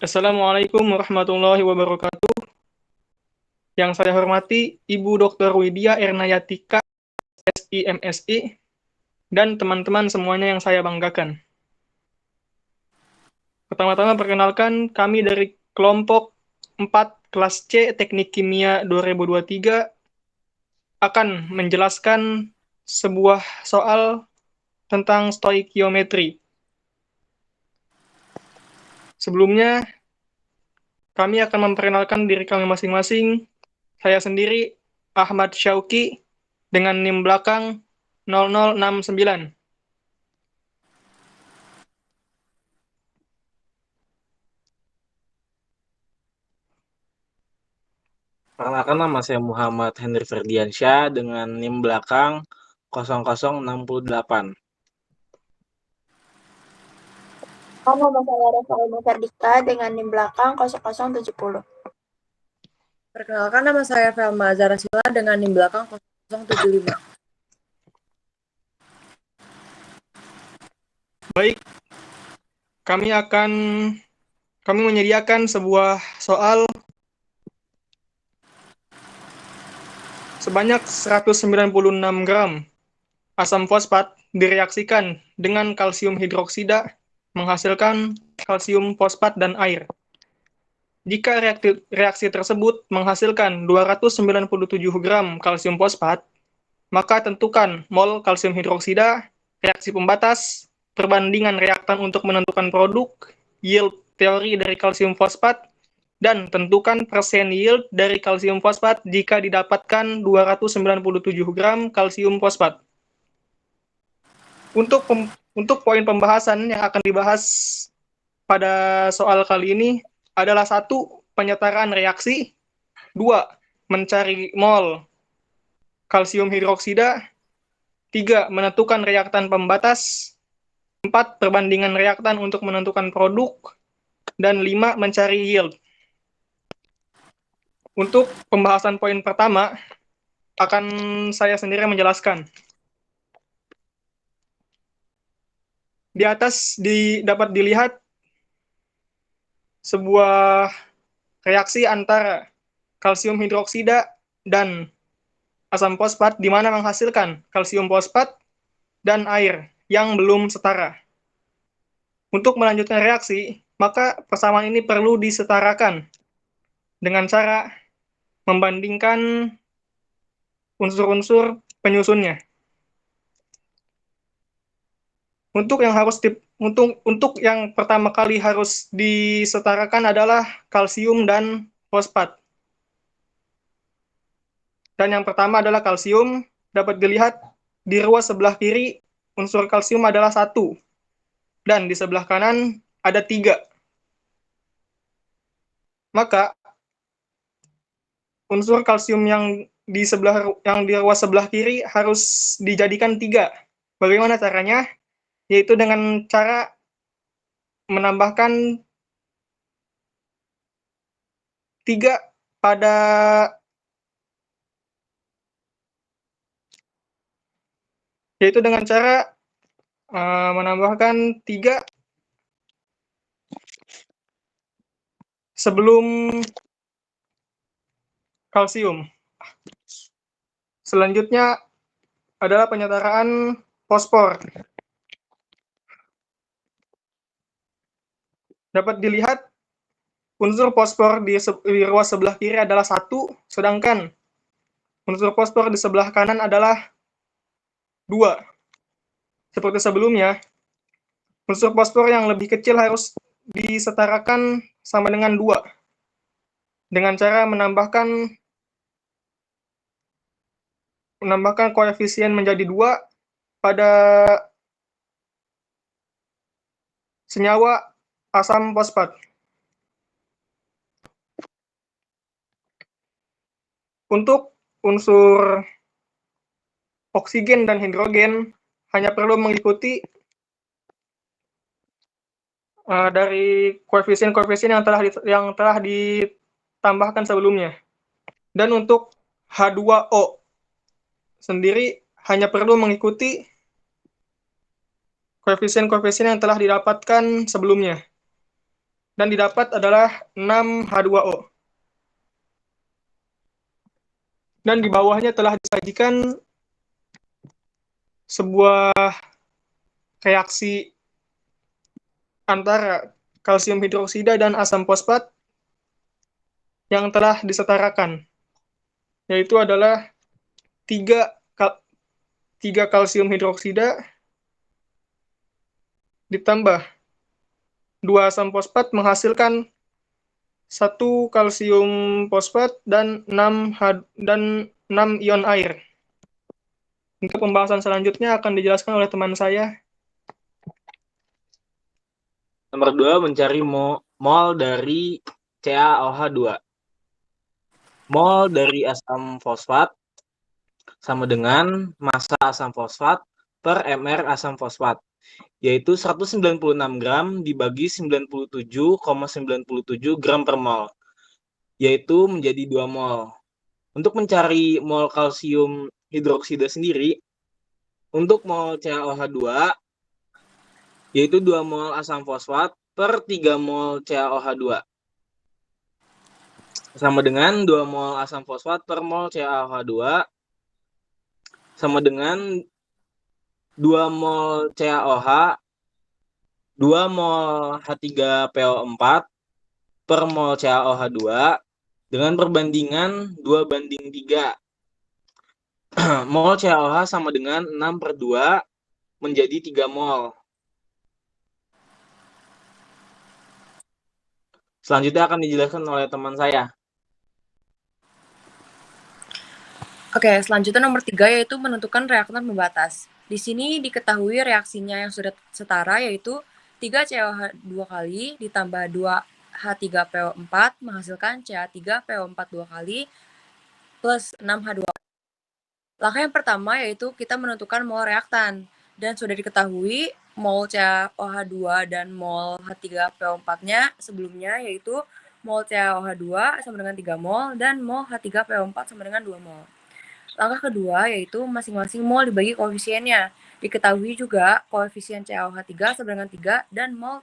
Assalamualaikum warahmatullahi wabarakatuh. Yang saya hormati Ibu Dr. Widya Ernayati SIMSI dan teman-teman semuanya yang saya banggakan. Pertama-tama perkenalkan kami dari kelompok 4 kelas C Teknik Kimia 2023 akan menjelaskan sebuah soal tentang stoikiometri. Sebelumnya, kami akan memperkenalkan diri kami masing-masing. Saya sendiri, Ahmad Syauki, dengan NIM belakang 0069. Perkenalkan, nama saya Muhammad Henry Ferdiansyah dengan NIM belakang 0068. Nama saya Rafael Muferdika dengan NIM belakang 0070. Perkenalkan, nama saya Velma Zarasila dengan NIM belakang 0075. Baik, kami menyediakan sebuah soal sebanyak 196 gram asam fosfat direaksikan dengan kalsium hidroksida menghasilkan kalsium fosfat dan air. Jika reaksi tersebut menghasilkan 297 gram kalsium fosfat, maka tentukan mol kalsium hidroksida, reaksi pembatas, perbandingan reaktan untuk menentukan produk, yield teori dari kalsium fosfat, dan tentukan persen yield dari kalsium fosfat jika didapatkan 297 gram kalsium fosfat. Untuk poin pembahasan yang akan dibahas pada soal kali ini adalah 1. Penyetaraan reaksi, 2. Mencari mol kalsium hidroksida, 3. Menentukan reaktan pembatas, 4. Perbandingan reaktan untuk menentukan produk, dan 5. Mencari yield. Untuk pembahasan poin pertama, akan saya sendiri menjelaskan. Di atas dapat dilihat sebuah reaksi antara kalsium hidroksida dan asam fosfat di mana menghasilkan kalsium fosfat dan air yang belum setara. Untuk melanjutkan reaksi, maka persamaan ini perlu disetarakan dengan cara membandingkan unsur-unsur penyusunnya. Untuk yang pertama kali harus disetarakan adalah kalsium dan fosfat. Dan yang pertama adalah kalsium, dapat dilihat di ruas sebelah kiri unsur kalsium adalah 1 dan di sebelah kanan ada 3. Maka unsur kalsium yang di ruas sebelah kiri harus dijadikan 3. Bagaimana caranya? Yaitu dengan cara menambahkan 3 pada menambahkan 3 sebelum kalsium. Selanjutnya adalah penyetaraan fosfor. Dapat dilihat unsur fosfor di ruas sebelah kiri adalah 1, sedangkan unsur fosfor di sebelah kanan adalah 2. Seperti sebelumnya, unsur fosfor yang lebih kecil harus disetarakan sama dengan 2 dengan cara menambahkan koefisien menjadi 2 pada senyawa asam fosfat. Untuk unsur oksigen dan hidrogen hanya perlu mengikuti dari koefisien yang telah ditambahkan sebelumnya. Dan untuk H2O sendiri hanya perlu mengikuti koefisien yang telah didapatkan sebelumnya. dan didapat adalah 6H2O. Dan di bawahnya telah disajikan sebuah reaksi antara kalsium hidroksida dan asam fosfat yang telah disetarakan, yaitu adalah 3 kalsium hidroksida ditambah 2 asam fosfat menghasilkan 1 kalsium fosfat dan 6 ion air. Untuk pembahasan selanjutnya akan dijelaskan oleh teman saya. Nomor 2, mencari mol dari CaOH2. Mol dari asam fosfat sama dengan massa asam fosfat per mR asam fosfat, yaitu 196 gram dibagi 97,97 gram per mol, yaitu menjadi 2 mol. Untuk mencari mol kalsium hidroksida sendiri, untuk mol CaOH2, yaitu 2 mol asam fosfat per 3 mol CaOH2. Sama dengan 2 mol asam fosfat per mol CaOH2 sama dengan 2 mol CaOH, 2 mol H3PO4 per mol CaOH2 dengan perbandingan 2:3. Mol CaOH sama dengan 6/2 menjadi 3 mol. Selanjutnya akan dijelaskan oleh teman saya. Oke, selanjutnya nomor 3 yaitu menentukan reaktan pembatas. Di sini diketahui reaksinya yang sudah setara yaitu 3 CaOH 2 kali ditambah 2 H3PO4 menghasilkan Ca3PO4 2 kali plus 6H2. Langkah yang pertama yaitu kita menentukan mol reaktan. Dan sudah diketahui mol CaOH2 dan mol H3PO4-nya sebelumnya yaitu mol CaOH2 sama dengan 3 mol dan mol H3PO4 sama dengan 2 mol. Langkah kedua yaitu masing-masing mol dibagi koefisiennya. Diketahui juga koefisien CaOH3 sama dengan 3 dan mol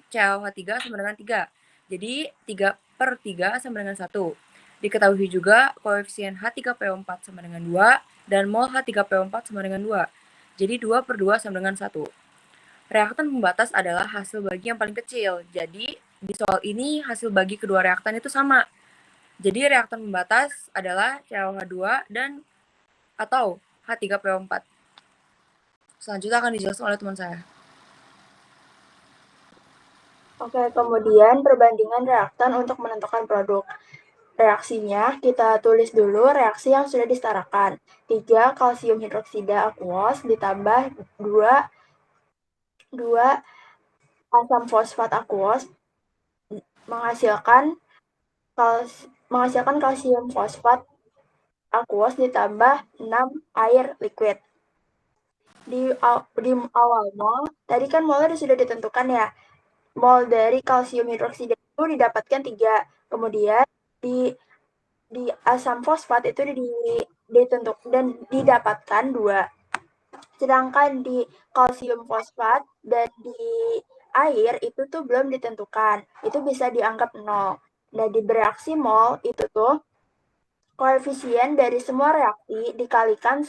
CaOH3 sama dengan 3. Jadi 3/3 sama dengan 1. Diketahui juga koefisien H3PO4 sama dengan 2 dan mol H3PO4 sama dengan 2. Jadi 2/2 sama dengan 1. Reaktan pembatas adalah hasil bagi yang paling kecil. Jadi di soal ini hasil bagi kedua reaktan itu sama. Jadi reaktan pembatas adalah CaOH2 dan atau H3PO4. Selanjutnya akan dijelaskan oleh teman saya. Oke, kemudian perbandingan reaktan untuk menentukan produk. Reaksinya kita tulis dulu reaksi yang sudah disetarakan. 3 kalsium hidroksida aquos ditambah 2 asam fosfat aquos menghasilkan kalsium fosfat aquos ditambah 6 air liquid. Di awal mol, tadi kan molnya sudah ditentukan ya. Mol dari kalsium hidroksida itu didapatkan 3. Kemudian di asam fosfat itu ditentukan dan didapatkan 2. Sedangkan di kalsium fosfat dan di air itu tuh belum ditentukan. Itu bisa dianggap 0. Nah, di bereaksi mol itu tuh koefisien dari semua reaksi dikalikan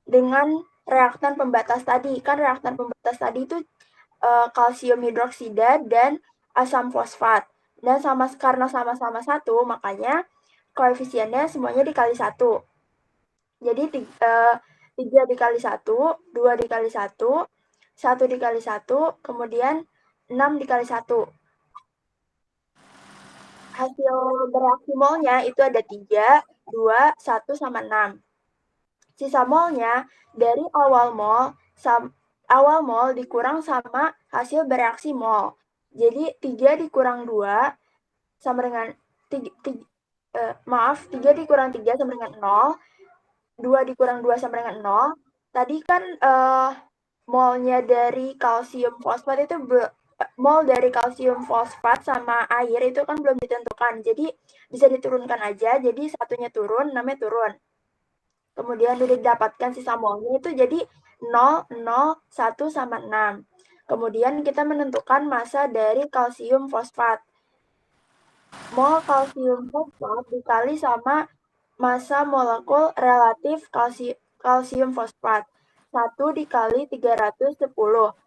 dengan reaktan pembatas tadi. Kan reaktan pembatas tadi itu kalsium hidroksida dan asam fosfat. Dan karena sama-sama 1, makanya koefisiennya semuanya dikali 1. Jadi 3 dikali 1, 2 dikali 1, 1 dikali 1, kemudian 6 dikali 1. Hasil bereaksi molnya itu ada 3, 2, 1, sama 6. Sisa molnya dari awal mol dikurang sama hasil bereaksi mol. Jadi 3 dikurang 2 sama dengan 3 dikurang 3 sama dengan 0. 2 dikurang 2 sama dengan 0. Tadi kan molnya dari kalsium fosfat itu mol dari kalsium fosfat sama air itu kan belum ditentukan. Jadi bisa diturunkan aja. Jadi satunya turun, 6-nya turun. Kemudian udah didapatkan sisa molnya itu jadi 0, 0, 1, sama 6. Kemudian kita menentukan massa dari kalsium fosfat. Mol kalsium fosfat dikali sama massa molekul relatif kalsium fosfat. 1 dikali 310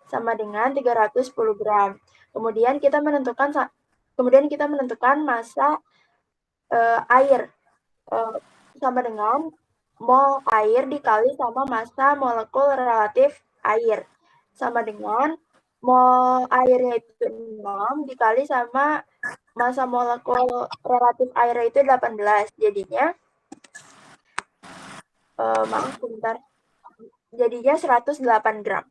sama dengan 310 gram. Kemudian kita menentukan massa air sama dengan mol air dikali sama massa molekul relatif air. Sama dengan mol airnya itu 6 dikali sama massa molekul relatif airnya itu 18. Jadinya, jadinya 108 gram.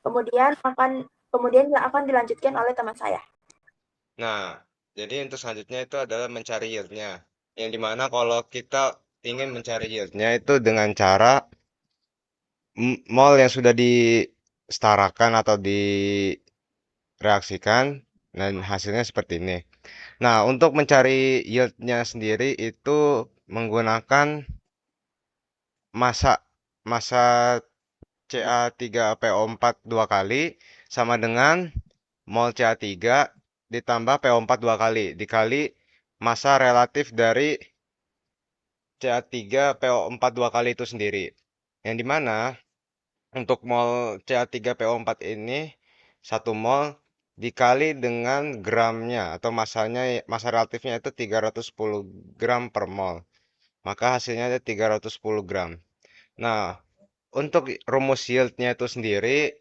Kemudian akan dilanjutkan oleh teman saya. Nah, jadi untuk selanjutnya itu adalah mencari yield-nya. Yang dimana kalau kita ingin mencari yield-nya itu dengan cara mol yang sudah disetarakan atau direaksikan dan hasilnya seperti ini. Nah, untuk mencari yield-nya sendiri itu menggunakan massa Ca3PO4 dua kali sama dengan mol Ca3 ditambah PO4 dua kali dikali massa relatif dari Ca3PO4 dua kali itu sendiri. Yang dimana untuk mol Ca3PO4 ini 1 mol dikali dengan gramnya atau massa relatifnya itu 310 gram per mol. Maka hasilnya ada 310 gram. Nah, untuk rumus yield-nya itu sendiri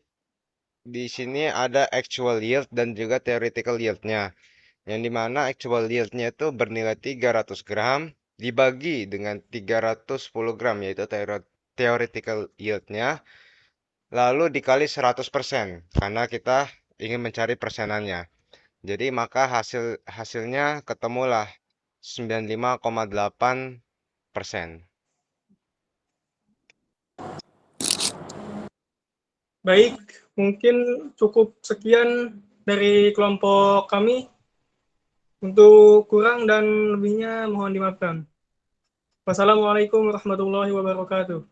di sini ada actual yield dan juga theoretical yield-nya. Yang dimana actual yield-nya itu bernilai 300 gram dibagi dengan 310 gram yaitu theoretical yield-nya. Lalu dikali 100% karena kita ingin mencari persenannya. Jadi maka hasilnya ketemulah 95,8%. Baik, mungkin cukup sekian dari kelompok kami. Untuk kurang dan lebihnya mohon dimaafkan. Wassalamualaikum warahmatullahi wabarakatuh.